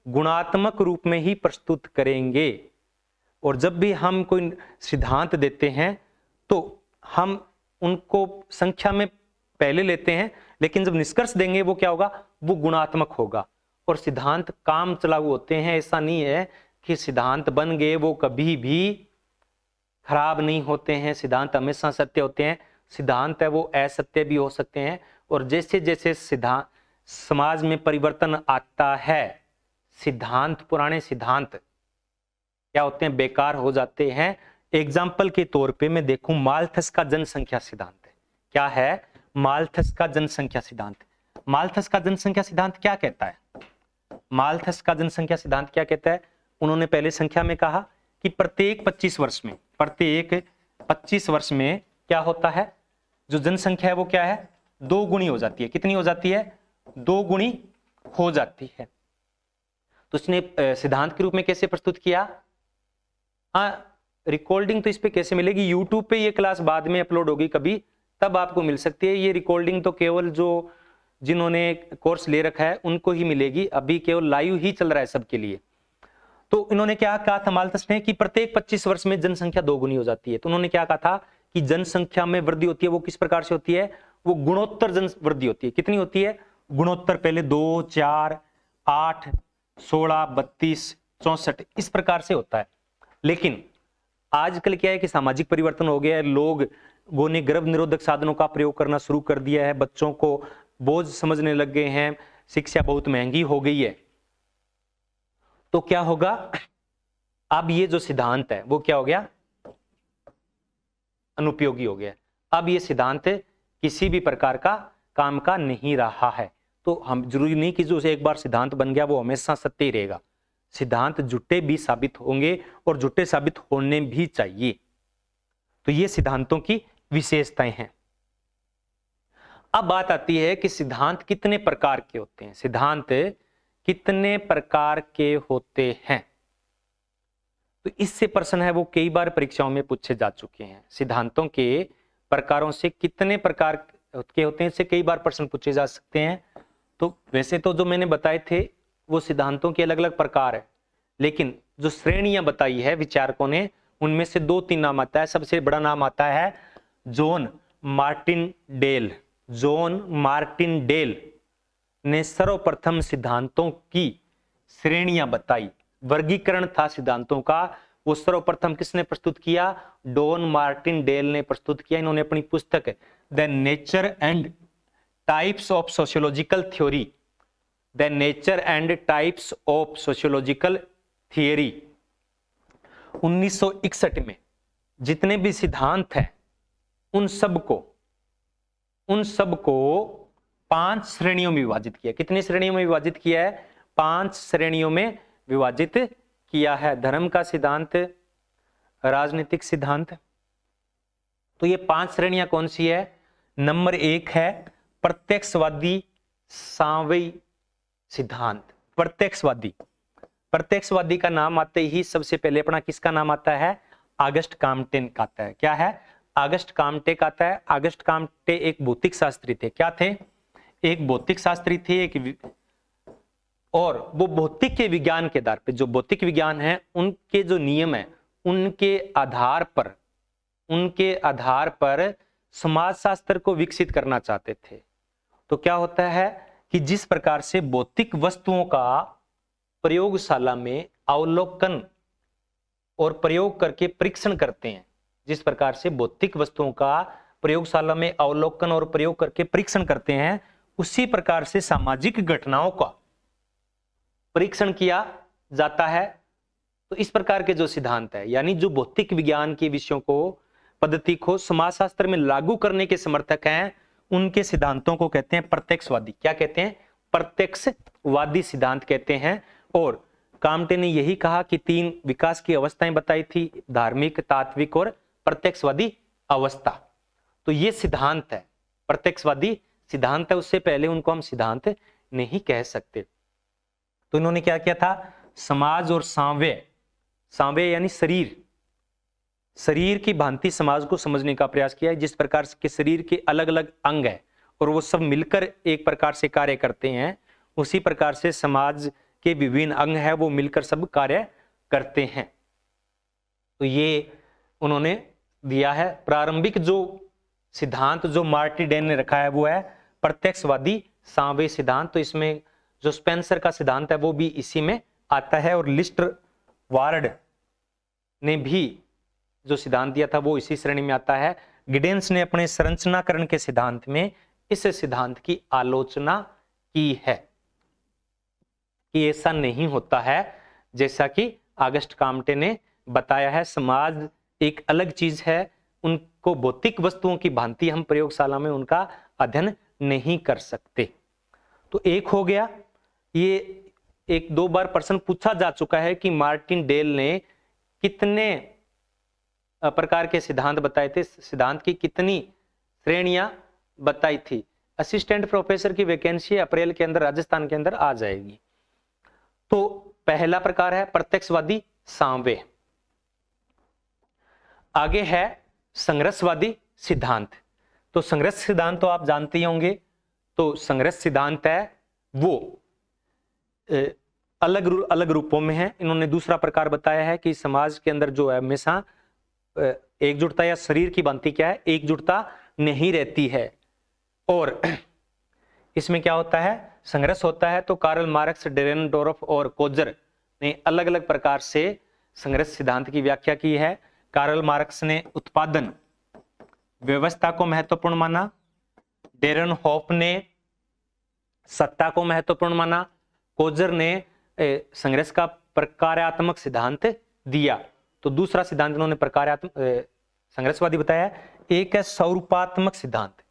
Speaker 1: गुणात्मक रूप में ही प्रस्तुत करेंगे। और जब भी हम कोई सिद्धांत देते हैं तो हम उनको संख्या में पहले लेते हैं, लेकिन जब निष्कर्ष देंगे वो क्या होगा, वो गुणात्मक होगा। और सिद्धांत काम चलाऊ होते हैं। ऐसा नहीं है कि सिद्धांत बन गए वो कभी भी खराब नहीं होते हैं। सिद्धांत हमेशा सत्य होते हैं। सिद्धांत है वो असत्य भी हो सकते हैं। और जैसे जैसे सिद्धांत समाज में परिवर्तन आता है, सिद्धांत पुराने सिद्धांत क्या होते हैं, बेकार हो जाते हैं। एग्जाम्पल के तौर पे मैं देखूं, माल्थस का जनसंख्या सिद्धांत है। क्या है, माल्थस का जनसंख्या सिद्धांत। माल्थस का जनसंख्या सिद्धांत क्या कहता है, माल्थस का जनसंख्या सिद्धांत क्या कहता है, उन्होंने पहले संख्या में कहा कि प्रत्येक 25 वर्ष में क्या होता है, जो जनसंख्या है वो क्या है, 2 गुणी हो जाती है। कितनी हो जाती है, 2 गुणी हो जाती है। तो उसने सिद्धांत के रूप में कैसे प्रस्तुत किया। हाँ, रिकॉर्डिंग तो इस पे कैसे मिलेगी, यूट्यूब पे ये क्लास बाद में अपलोड होगी कभी, तब आपको मिल सकती है। ये रिकॉर्डिंग तो केवल जो जिन्होंने कोर्स ले रखा है उनको ही मिलेगी, अभी केवल लाइव ही चल रहा है सबके लिए। तो इन्होंने क्या कहा था माल्थस ने कि प्रत्येक 25 वर्ष में जनसंख्या 2 गुनी हो जाती है। तो उन्होंने क्या कहा था कि जनसंख्या में वृद्धि होती है वो किस प्रकार से होती है, वो गुणोत्तर जन वृद्धि होती है। कितनी होती है, गुणोत्तर, पहले 2, 4, 8, 16, 32, 64 इस प्रकार से होता है। लेकिन आजकल क्या है कि सामाजिक परिवर्तन हो गया है, लोगों ने गर्भ निरोधक साधनों का प्रयोग करना शुरू कर दिया है, बच्चों को बोझ समझने लग गए हैं, शिक्षा बहुत महंगी हो गई है। तो क्या होगा, अब ये जो सिद्धांत है वो क्या हो गया, अनुपयोगी हो गया। अब ये सिद्धांत किसी भी प्रकार का काम का नहीं रहा है। तो हम जरूरी नहीं कि जो एक बार सिद्धांत बन गया वो हमेशा सत्य ही रहेगा। सिद्धांत झूठे भी साबित होंगे और झूठे साबित होने भी चाहिए। तो ये सिद्धांतों की विशेषताएं हैं। अब बात आती है कि सिद्धांत कितने प्रकार के होते हैं, सिद्धांत कितने प्रकार के होते हैं। तो इससे प्रश्न है वो कई बार परीक्षाओं में पूछे जा चुके हैं। सिद्धांतों के प्रकारों से कितने प्रकार के होते हैं, इससे कई बार प्रश्न पूछे जा सकते हैं। तो वैसे तो जो मैंने बताए थे वो सिद्धांतों के अलग अलग प्रकार है, लेकिन जो श्रेणियां बताई है विचारकों ने उनमें से 2-3 नाम आता है। सबसे बड़ा नाम आता है जॉन मार्टिनडेल। जॉन मार्टिनडेल ने सर्वप्रथम सिद्धांतों की श्रेणियां बताई, वर्गीकरण था सिद्धांतों का, वो सर्वप्रथम किसने प्रस्तुत किया, जॉन मार्टिनडेल ने प्रस्तुत किया। इन्होंने अपनी पुस्तक the nature and types of sociological theory, the nature and types of sociological theory 1961 में जितने भी सिद्धांत हैं उन सबको 5 श्रेणियों में विभाजित किया। कितनी श्रेणियों में विभाजित किया है, 5 श्रेणियों में विभाजित किया है। धर्म का सिद्धांत, राजनीतिक सिद्धांत। तो ये 5 श्रेणियां कौन सी है, नंबर 1 है प्रत्यक्षवादी सांवयिक सिद्धांत। प्रत्यक्षवादी का नाम आते ही सबसे पहले अपना किसका नाम आता है, ऑगस्ट कॉम्टे का आता है। क्या है, ऑगस्ट कॉम्टे का आता है। ऑगस्ट कॉम्टे एक भौतिक शास्त्री थे। क्या थे, एक भौतिक शास्त्री थे, और वो भौतिक के विज्ञान के आधार पे, जो भौतिक विज्ञान है उनके जो नियम है उनके आधार पर समाजशास्त्र को विकसित करना चाहते थे। तो क्या होता है कि जिस प्रकार से भौतिक वस्तुओं का प्रयोगशाला में अवलोकन और प्रयोग करके परीक्षण करते हैं, जिस प्रकार से भौतिक वस्तुओं का प्रयोगशाला में अवलोकन और प्रयोग करके परीक्षण करते हैं, उसी प्रकार से सामाजिक घटनाओं का परीक्षण किया जाता है। तो इस प्रकार के जो सिद्धांत है, यानी जो भौतिक विज्ञान के विषयों को, पद्धति को समाजशास्त्र में लागू करने के समर्थक हैं, उनके सिद्धांतों को कहते हैं प्रत्यक्षवादी। क्या कहते हैं? प्रत्यक्षवादी सिद्धांत कहते हैं। और काम्टे ने यही कहा कि 3 विकास की अवस्थाएं बताई थी, धार्मिक, तात्विक और प्रत्यक्षवादी अवस्था। तो ये सिद्धांत है, प्रत्यक्षवादी सिद्धांत है, उससे पहले उनको हम सिद्धांत नहीं कह सकते। तो इन्होंने क्या किया था? समाज और सांव्य, सांव्य यानी शरीर, शरीर की भांति समाज को समझने का प्रयास किया है। जिस प्रकार के शरीर के अलग अलग अंग है और वो सब मिलकर एक प्रकार से कार्य करते हैं, उसी प्रकार से समाज के विभिन्न अंग है वो मिलकर सब कार्य करते हैं। तो ये उन्होंने दिया है। प्रारंभिक जो सिद्धांत जो मार्टिन डेल ने रखा है वो है प्रत्यक्षवादी सांव्य सिद्धांत। तो इसमें जो स्पेंसर का सिद्धांत है वो भी इसी में आता है, और लिस्टर वार्ड ने भी जो सिद्धांत दिया था वो इसी श्रेणी में आता है। गिडेंस ने अपने संरचनाकरण के सिद्धांत में इस सिद्धांत की आलोचना की है कि ऐसा नहीं होता है जैसा कि ऑगस्ट काम्टे ने बताया है। समाज एक अलग चीज है, उनको भौतिक वस्तुओं की भांति हम प्रयोगशाला में उनका अध्ययन नहीं कर सकते। तो एक हो गया, ये 1-2 बार प्रश्न पूछा जा चुका है कि मार्टिन डेल ने कितने प्रकार के सिद्धांत बताए थे, सिद्धांत की कितनी श्रेणियां बताई थी। असिस्टेंट प्रोफेसर की वैकेंसी अप्रैल के अंदर राजस्थान के अंदर आ जाएगी। तो पहला प्रकार है प्रत्यक्षवादी सांव्य। आगे है संघर्षवादी सिद्धांत। तो संघर्ष सिद्धांत तो आप जानते ही होंगे। तो संघर्ष सिद्धांत है वो अलग अलग रूपों में है। इन्होंने दूसरा प्रकार बताया है कि समाज के अंदर जो है हमेशा एकजुटता या शरीर की भांति क्या है, एकजुटता नहीं रहती है। और इसमें क्या होता है, संघर्ष होता है। तो कार्ल मार्क्स, डेरेनडोर्फ और कोजर ने अलग अलग प्रकार से संघर्ष सिद्धांत की व्याख्या की है। कार्ल मार्क्स ने उत्पादन व्यवस्था को महत्वपूर्ण माना, डेरेनहोफ ने सत्ता को महत्वपूर्ण माना, कोजर ने संघर्ष का प्रकार्यात्मक सिद्धांत दिया। तो दूसरा सिद्धांत इन्होंने प्रकार्यात्मक संघर्षवादी बताया। एक है स्वरूपात्मक सिद्धांत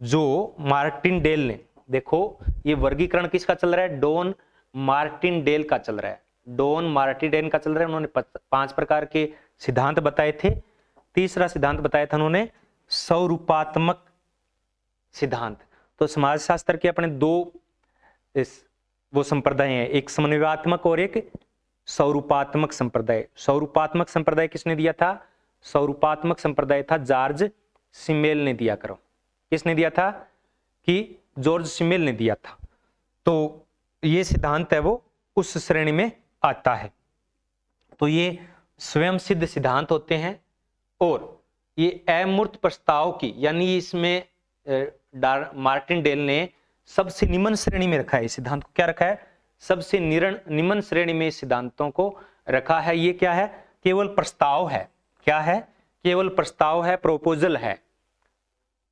Speaker 1: जो मार्टिन डेल ने, देखो ये वर्गीकरण किसका चल रहा है, डॉन मार्टिन डेल का चल रहा है, डॉन मार्टिन डेल का चल रहा है। उन्होंने 5 प्रकार के सिद्धांत बताए थे। तीसरा सिद्धांत बताया था उन्होंने स्वरूपात्मक सिद्धांत। तो समाजशास्त्र के अपने 2 वो संप्रदाय हैं, एक समन्वयात्मक और एक स्वरूपात्मक संप्रदाय। स्वरूपात्मक संप्रदाय किसने दिया था, स्वरूपात्मक संप्रदाय था जॉर्ज सिमेल ने दिया। करो किसने दिया था, कि जॉर्ज सिमेल ने दिया था। तो ये सिद्धांत है वो उस श्रेणी में आता है। तो ये स्वयं सिद्ध सिद्धांत होते हैं और ये अमूर्त प्रस्ताव की, यानी इसमें मार्टिन डेल ने सबसे निम्न श्रेणी में रखा है। इस सिद्धांत को क्या रखा है, सबसे निम्न श्रेणी में इस सिद्धांतों को रखा है। ये क्या है, केवल प्रस्ताव है। क्या है, केवल प्रस्ताव है, प्रोपोजल है।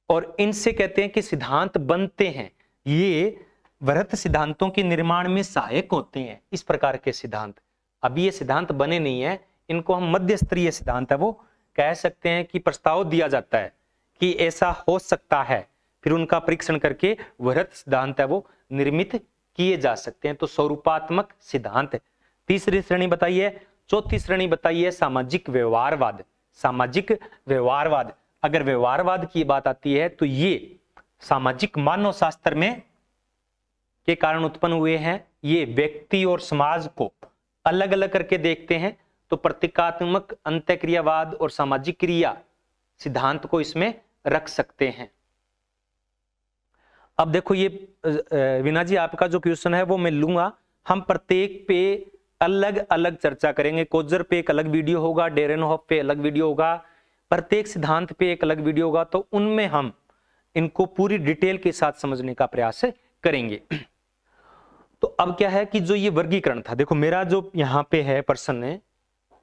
Speaker 1: और इनसे कहते हैं कि सिद्धांत बनते हैं, ये वृहत सिद्धांतों के निर्माण में सहायक होते हैं। इस प्रकार के सिद्धांत, अभी ये सिद्धांत बने नहीं है, इनको हम मध्य स्तरीय सिद्धांत है वो कह सकते हैं। कि प्रस्ताव दिया जाता है कि ऐसा हो सकता है, फिर उनका परीक्षण करके वृहत सिद्धांत है वो निर्मित किए जा सकते हैं। तो स्वरूपात्मक सिद्धांत तीसरी श्रेणी बताइए। चौथी श्रेणी बताइए सामाजिक व्यवहारवाद। सामाजिक व्यवहारवाद, अगर व्यवहारवाद की बात आती है तो ये सामाजिक मानव शास्त्र में के कारण उत्पन्न हुए हैं। ये व्यक्ति और समाज को अलग अलग करके देखते हैं। तो प्रतीकात्मक अंतःक्रियावाद और सामाजिक क्रिया सिद्धांत को इसमें रख सकते हैं। अब देखो ये वीना जी आपका जो क्वेश्चन है वो मैं लूंगा, हम प्रत्येक पे अलग अलग चर्चा करेंगे। कोजर पे एक अलग वीडियो होगा, डेरेनहोफ पे अलग वीडियो होगा, प्रत्येक सिद्धांत पे एक अलग वीडियो होगा। तो उनमें हम इनको पूरी डिटेल के साथ समझने का प्रयास करेंगे। तो अब क्या है कि जो ये वर्गीकरण था, देखो मेरा जो यहाँ पे है प्रश्न है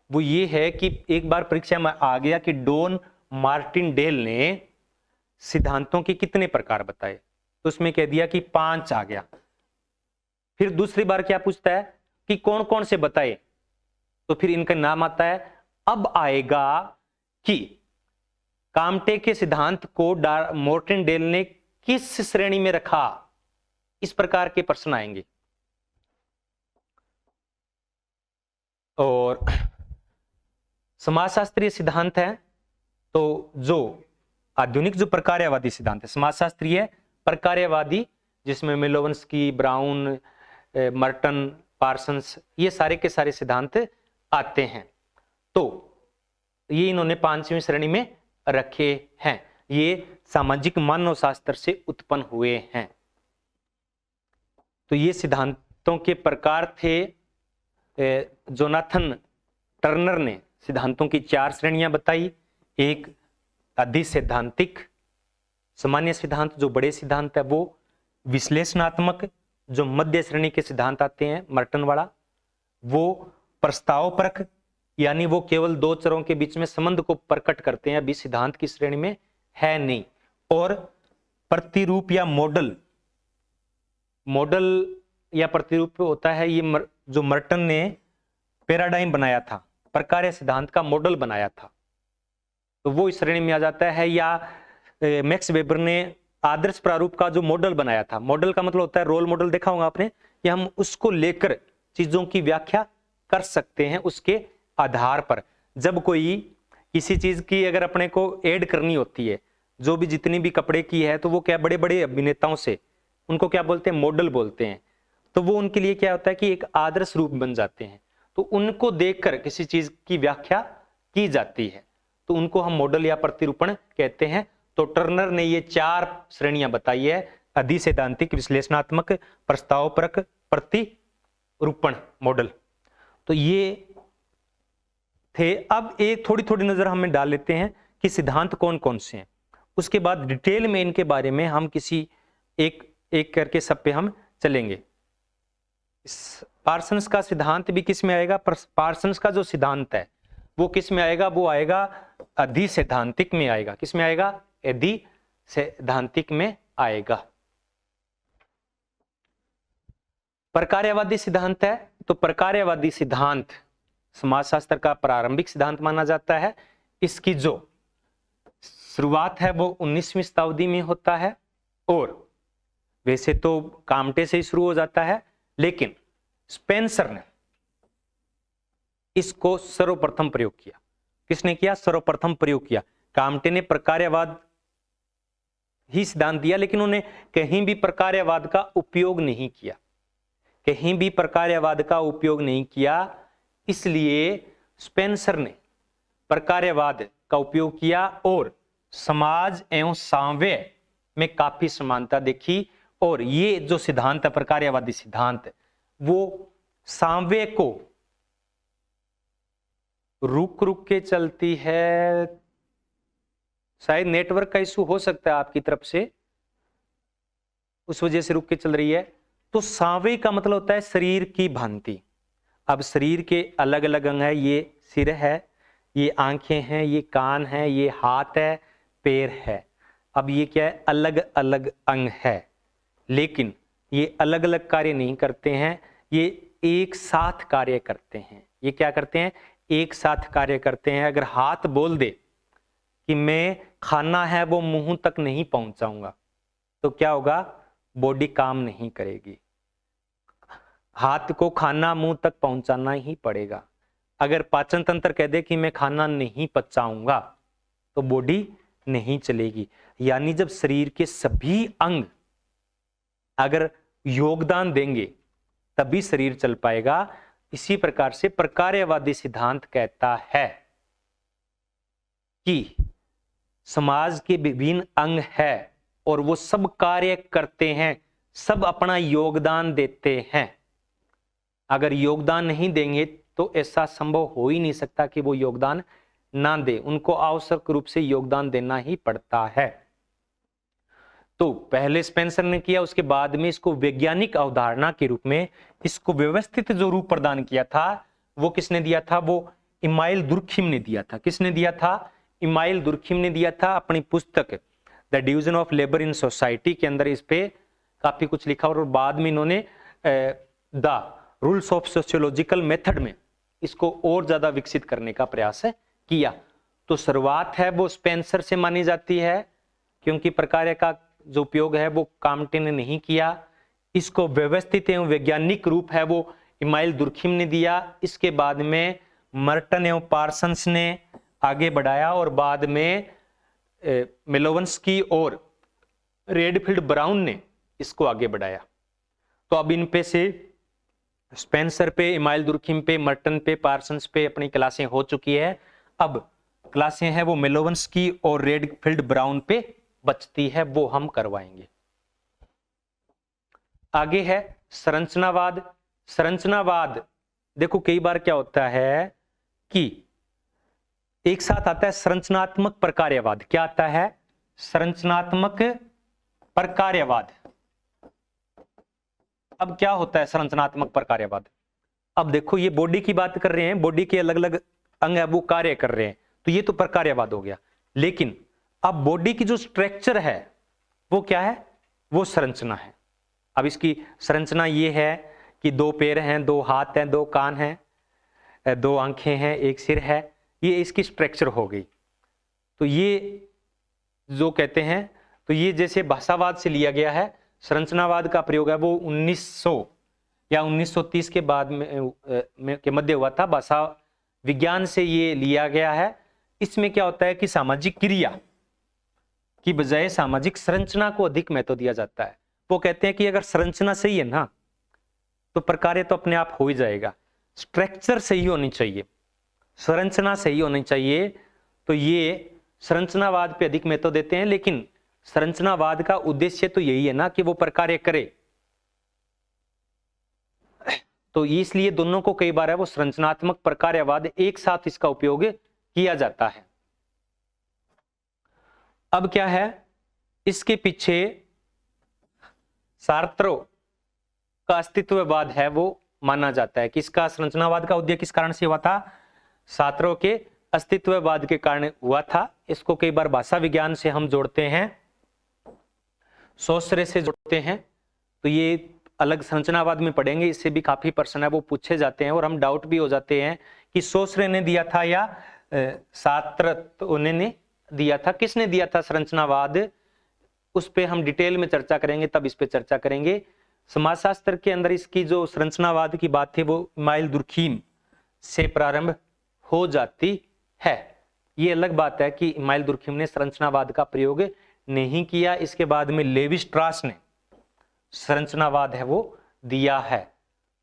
Speaker 1: वो ये है कि एक बार परीक्षा में आ गया कि डॉन मार्टिन डेल ने सिद्धांतों के कितने प्रकार बताए, तो उसमें कह दिया कि 5 आ गया। फिर दूसरी बार क्या पूछता है कि कौन कौन से बताए, तो फिर इनका नाम आता है। अब आएगा कि काम्टे के सिद्धांत को मार्टिनडेल ने किस श्रेणी में रखा, इस प्रकार के प्रश्न आएंगे। और समाजशास्त्रीय सिद्धांत है, तो जो आधुनिक जो प्रकार्यवादी सिद्धांत है, समाजशास्त्रीय प्रकार्यवादी, जिसमें मिलोवंस्की, ब्राउन, मर्टन, पार्सन्स, ये सारे के सारे सिद्धांत आते हैं। तो ये इन्होंने 5वीं श्रेणी में रखे हैं। ये सामाजिक मानव शास्त्र से उत्पन्न हुए हैं। तो ये सिद्धांतों के प्रकार थे। जोनाथन टर्नर ने सिद्धांतों की 4 श्रेणियां बताई। एक अधिसैद्धांतिक सामान्य सिद्धांत, जो बड़े सिद्धांत है वो, विश्लेषणात्मक जो मध्य श्रेणी के सिद्धांत आते हैं मर्टन वाला, वो प्रस्तावपरक यानी वो केवल 2 चरों के बीच में संबंध को प्रकट करते हैं, अभी सिद्धांत की श्रेणी में है नहीं। और प्रतिरूप या मॉडल या प्रतिरूप होता है ये जो मर्टन ने पैराडाइम बनाया था, प्रकार्य सिद्धांत का मॉडल बनाया था, तो वो इस श्रेणी में आ जाता है। या मैक्स वेबर ने आदर्श प्रारूप का जो मॉडल बनाया था, मॉडल का मतलब होता है रोल मॉडल, देखा होगा आपने, कि हम उसको लेकर चीजों की व्याख्या कर सकते हैं उसके आधार पर। जब कोई किसी चीज की अगर अपने को ऐड करनी होती है, जो भी जितनी भी कपड़े की है, तो वो क्या बड़े बड़े अभिनेताओं से उनको क्या बोलते हैं, मॉडल बोलते हैं। तो वो उनके लिए क्या होता है कि एक आदर्श रूप बन जाते हैं, तो उनको देखकर किसी चीज की व्याख्या की जाती है, तो उनको हम मॉडल या प्रतिरूपण कहते हैं। तो टर्नर ने ये 4 श्रेणियां बताई है, अधिसैद्धांतिक, विश्लेषणात्मक, प्रस्तावपरक, प्रतिरूपण, मॉडल। तो ये थे। अब एक थोड़ी थोड़ी नजर हमें डाल लेते हैं कि सिद्धांत कौन कौन से हैं, उसके बाद डिटेल में इनके बारे में हम किसी एक एक करके सब पे हम चलेंगे। पार्सन्स का सिद्धांत भी किस में आएगा, पार्सन्स का जो सिद्धांत है वो किस में आएगा, वो आएगा अधिसैद्धांतिक में आएगा। किस में आएगा, अधिसैद्धांतिक में आएगा। प्रकार्यवादी सिद्धांत है, तो प्रकार्यवादी सिद्धांत समाजशास्त्र का प्रारंभिक सिद्धांत माना जाता है। इसकी जो शुरुआत है वो 19वीं शताब्दी में होता है, और वैसे तो काम्टे से ही शुरू हो जाता है, लेकिन स्पेंसर ने इसको सर्वप्रथम प्रयोग किया। किसने किया, सर्वप्रथम प्रयोग किया। काम्टे ने प्रकार्यवाद ही सिद्धांत दिया, लेकिन उन्होंने कहीं भी प्रकार्यवाद का उपयोग नहीं किया, कहीं भी प्रकार्यवाद का उपयोग नहीं किया। इसलिए स्पेंसर ने प्रकार्यवाद का उपयोग किया और समाज एवं साम्य में काफी समानता देखी। और ये जो सिद्धांत है प्रकार्यवादी सिद्धांत, वो साम्य को रुक रुक के चलती है। शायद नेटवर्क का इशू हो सकता है आपकी तरफ से, उस वजह से रुक के चल रही है। तो साम्य का मतलब होता है शरीर की भांति। अब शरीर के अलग अलग अंग है, ये सिर है, ये आंखें हैं, ये कान है, ये हाथ है, पैर है। अब ये क्या है, अलग अलग अंग है, लेकिन ये अलग अलग कार्य नहीं करते हैं, ये एक साथ कार्य करते हैं। ये क्या करते हैं, एक साथ कार्य करते हैं। अगर हाथ बोल दे कि मैं खाना है वो मुंह तक नहीं पहुंचाऊंगा, तो क्या होगा, बॉडी काम नहीं करेगी। हाथ को खाना मुंह तक पहुंचाना ही पड़ेगा। अगर पाचन तंत्र कह दे कि मैं खाना नहीं पचाऊंगा, तो बॉडी नहीं चलेगी। यानी जब शरीर के सभी अंग अगर योगदान देंगे तभी शरीर चल पाएगा। इसी प्रकार से प्रकार्यवादी सिद्धांत कहता है कि समाज के विभिन्न अंग है और वो सब कार्य करते हैं, सब अपना योगदान देते हैं। अगर योगदान नहीं देंगे तो ऐसा संभव हो ही नहीं सकता कि वो योगदान ना दे, उनको आवश्यक रूप से योगदान देना ही पड़ता है। तो पहले स्पेंसर ने किया, उसके बाद में इसको वैज्ञानिक अवधारणा के रूप में, इसको व्यवस्थित जो रूप प्रदान किया था वो किसने दिया था, वो इमाइल दुर्खिम ने दिया था। किसने दिया था, इमाइल दुर्खिम ने दिया था अपनी पुस्तक the division of labour in society के अंदर। इस पे काफी कुछ लिखा और बाद में इन्होंने the rules of sociological method में इसको और ज्यादा विकसित करने का प्रयास किया। तो शुरुआत है वो स्पेंसर से मानी जाती है, क्योंकि प्रकार्य का जो उपयोग है वो काम्टे ने नहीं किया। इसको व्यवस्थित एवं वैज्ञानिक रूप है वो इमाइल दुर्खिम ने दिया। इसके बाद में मर्टन एवं पार्सन्स ने आगे बढ़ाया और बाद में मिलोवंस्की और रेडफील्ड ब्राउन ने इसको आगे बढ़ाया। तो अब इन पे से स्पेंसर पे, इमाइल दुर्खिम पे, मर्टन पे, पार्सन्स पे अपनी क्लासें हो चुकी है। अब क्लासें हैं वो मिलोवंस्की और रेडफील्ड ब्राउन पे बचती है, वो हम करवाएंगे। आगे है संरचनावाद। संरचनावाद देखो कई बार क्या होता है कि एक साथ आता है संरचनात्मक प्रकार्यवाद। क्या आता है? संरचनात्मक प्रकार्यवाद। अब क्या होता है संरचनात्मक प्रकार्यवाद? अब देखो ये बॉडी की बात कर रहे हैं, बॉडी के अलग अलग अंग है वो कार्य कर रहे हैं, तो ये तो प्रकार्यवाद हो गया। लेकिन अब बॉडी की जो स्ट्रक्चर है वो क्या है? वो संरचना है। अब इसकी संरचना ये है कि 2 पैर हैं, 2 हाथ हैं, 2 कान हैं, 2 आंखें हैं, 1 सिर है, ये इसकी स्ट्रक्चर हो गई। तो ये जो कहते हैं, तो ये जैसे भाषावाद से लिया गया है, संरचनावाद का प्रयोग है वो 1900 या 1930 के बाद के मध्य हुआ था। भाषा विज्ञान से ये लिया गया है। इसमें क्या होता है कि सामाजिक क्रिया की बजाय सामाजिक संरचना को अधिक महत्व दिया जाता है। वो कहते हैं कि अगर संरचना सही है ना तो प्रकार्य तो अपने आप हो ही जाएगा। स्ट्रक्चर सही होनी चाहिए, संरचना सही होनी चाहिए। तो ये संरचनावाद पे अधिक महत्व देते हैं। लेकिन संरचनावाद का उद्देश्य तो यही है ना कि वो प्रकार्य करे, तो इसलिए दोनों को कई बार है वो संरचनात्मक प्रकार्यवाद एक साथ इसका उपयोग किया जाता है। अब क्या है, इसके पीछे सार्त्रो का अस्तित्ववाद है वो माना जाता है। किसका? संरचनावाद का उदय किस कारण से हुआ था? सार्त्रो के अस्तित्ववाद के कारण हुआ था। इसको कई बार भाषा विज्ञान से हम जोड़ते हैं, सोसरे से जोड़ते हैं। तो ये अलग संरचनावाद में पढ़ेंगे, इससे भी काफी प्रश्न है वो पूछे जाते हैं और हम डाउट भी हो जाते हैं कि सोसरे ने दिया था या सार्त्रो ने दिया था। किसने दिया था संरचनावाद? उस पे हम डिटेल में चर्चा करेंगे, तब इस पे चर्चा करेंगे। समाजशास्त्र के अंदर इसकी जो संरचनावाद की बात थी वो इमाइल दुर्खिम से प्रारंभ हो जाती है। ये अलग बात है कि इमाइल दुर्खिम ने संरचनावाद का प्रयोग नहीं किया। इसके बाद में लेवी स्ट्रास ने संरचनावाद है वो दिया है।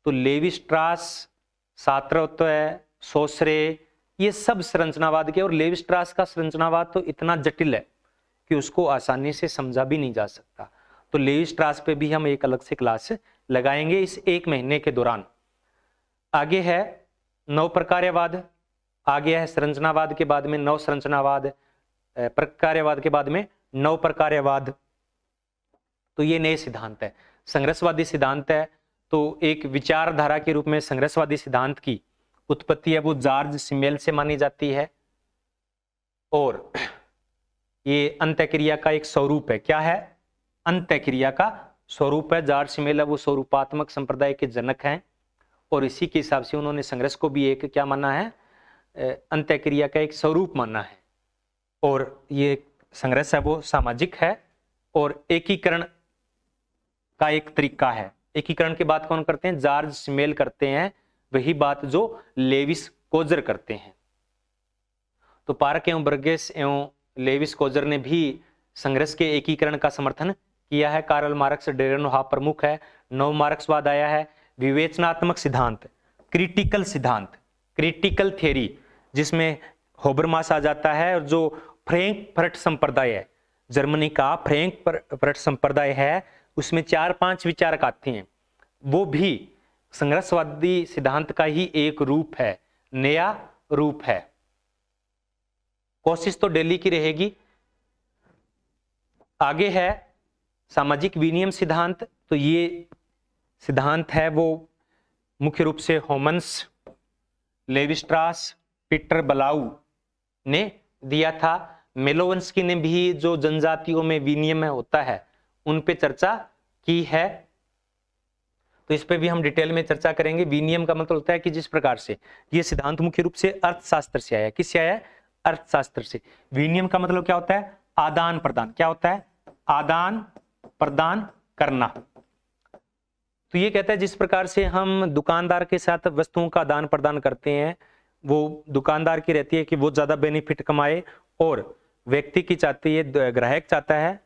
Speaker 1: तो लेवी स्ट्रास, सार्त्रो है, सोसरे, ये सब संरचनावाद के। और लेवी स्ट्रास का संरचनावाद तो इतना जटिल है कि उसको आसानी से समझा भी नहीं जा सकता। तो लेवी स्ट्रास पे भी हम एक अलग से क्लास लगाएंगे इस 1 महीने के दौरान। आगे है नव प्रकार्यवाद। आगे है संरचनावाद के बाद में नव संरचनावाद, प्रकार्यवाद के बाद में नव प्रकार्यवाद। तो ये नए सिद्धांत है, संघर्षवादी सिद्धांत है। तो एक विचारधारा के रूप में संघर्षवादी सिद्धांत की उत्पत्ति है वो जॉर्ज सिमेल से मानी जाती है। और ये अंत्यक्रिया का एक स्वरूप है। क्या है? अंत्यक्रिया का स्वरूप है। जॉर्ज सिमेल है वो स्वरूपात्मक संप्रदाय के जनक हैं और इसी के हिसाब से उन्होंने संघर्ष को भी एक क्या माना है? अंत्यक्रिया का एक स्वरूप माना है। और ये संघर्ष है वो सामाजिक है और एकीकरण का एक तरीका है। एकीकरण की बात कौन करते हैं? जॉर्ज सिमेल करते हैं। वही बात जो लेविस कोजर करते हैं। तो पार्क एवं बर्गेस एवं लेविस कोजर ने भी संघर्ष के एकीकरण का समर्थन किया है। कार्ल मार्क्स, डेरेनहाफ प्रमुख है। नव मार्क्सवाद आया है, विवेचनात्मक सिद्धांत, क्रिटिकल सिद्धांत, क्रिटिकल थ्योरी, जिसमें होबरमास आ जाता है। और जो फ्रैंकफर्ट संप्रदाय है, जर्मनी का फ्रैंकफर्ट संप्रदाय है, उसमें 4-5 विचारक आते हैं। वो भी संघर्षवादी सिद्धांत का ही एक रूप है, नया रूप है। कोशिश तो दिल्ली की रहेगी। आगे है सामाजिक विनियम सिद्धांत। तो ये सिद्धांत है वो मुख्य रूप से होमन्स, लेवी स्ट्रास, पीटर बलाउ ने दिया था। मिलोवंस्की ने भी जो जनजातियों में विनिमय होता है उन पे चर्चा की है। तो इस पे भी हम डिटेल में चर्चा करेंगे। विनियम का मतलब होता है कि जिस प्रकार से ये सिद्धांत मुख्य रूप से अर्थशास्त्र से आया है। किससे आया है? अर्थशास्त्र से। विनियम का मतलब क्या होता है? आदान प्रदान। क्या होता है? आदान प्रदान करना। तो ये कहता है जिस प्रकार से हम दुकानदार के साथ वस्तुओं का आदान प्रदान करते हैं, वो दुकानदार की रहती है कि वो ज्यादा बेनिफिट कमाए, और व्यक्ति की चाहती है, ग्राहक चाहता है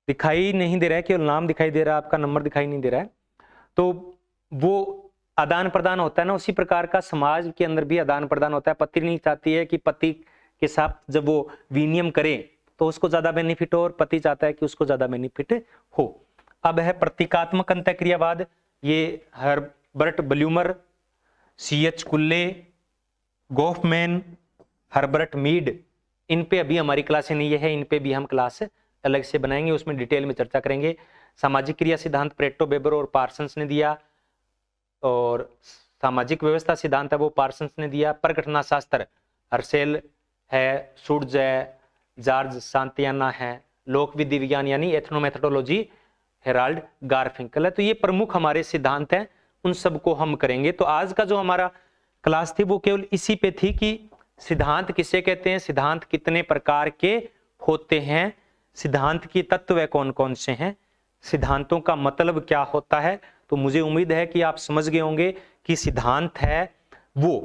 Speaker 1: दिखाई नहीं दे रहा है, केवल नाम दिखाई दे रहा है, आपका नंबर दिखाई नहीं दे रहा है। तो वो आदान प्रदान होता है ना, उसी प्रकार का समाज के अंदर भी आदान प्रदान होता है। पत्नी नहीं चाहती है कि पति के साथ जब वो विनियम करे तो उसको ज्यादा बेनिफिट हो, और पति चाहता है कि उसको ज्यादा बेनिफिट हो। अब है प्रतीकात्मक अंतःक्रियावाद। ये Herbert Blumer, C.H. Cooley, Goffman, Herbert Mead, इन पे अभी हमारी क्लासें नहीं है, इन पे भी हम क्लास अलग से बनाएंगे, उसमें डिटेल में चर्चा करेंगे। सामाजिक क्रिया सिद्धांत प्रेटो, वेबर और पार्सन्स ने दिया, और सामाजिक व्यवस्था सिद्धांत है वो पार्सन्स ने दिया। प्रघटना शास्त्र हर्शेल है, शुड्ज है, जॉर्ज सांतियाना है। लोक विधि विज्ञान यानी एथनोमेथोडोलॉजी हेराल्ड गारफिंकल है। तो ये प्रमुख हमारे सिद्धांत हैं, उन सबको हम करेंगे। तो आज का जो हमारा क्लास थी वो केवल इसी पे थी कि सिद्धांत किसे कहते हैं, सिद्धांत कितने प्रकार के होते हैं, सिद्धांत की तत्व कौन कौन से हैं, सिद्धांतों का मतलब क्या होता है। तो मुझे उम्मीद है कि आप समझ गए होंगे कि सिद्धांत है वो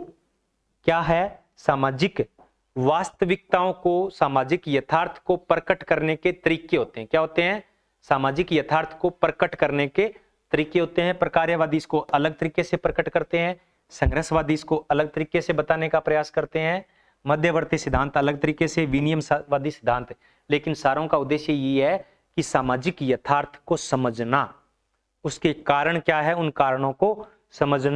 Speaker 1: क्या है, सामाजिक वास्तविकताओं को, सामाजिक यथार्थ को प्रकट करने के तरीके होते हैं। क्या होते हैं? सामाजिक यथार्थ को प्रकट करने के तरीके होते हैं। प्रकार्यवादी इसको अलग तरीके से प्रकट करते हैं, संघर्षवादी इसको अलग तरीके से बताने का प्रयास करते हैं, मध्यवर्ती सिद्धांत अलग तरीके से, विनियमवादी सिद्धांत। लेकिन सारों का उद्देश्य ये है कि सामाजिक यथार्थ को समझना, उसके कारण क्या है, उन कारणों को समझना।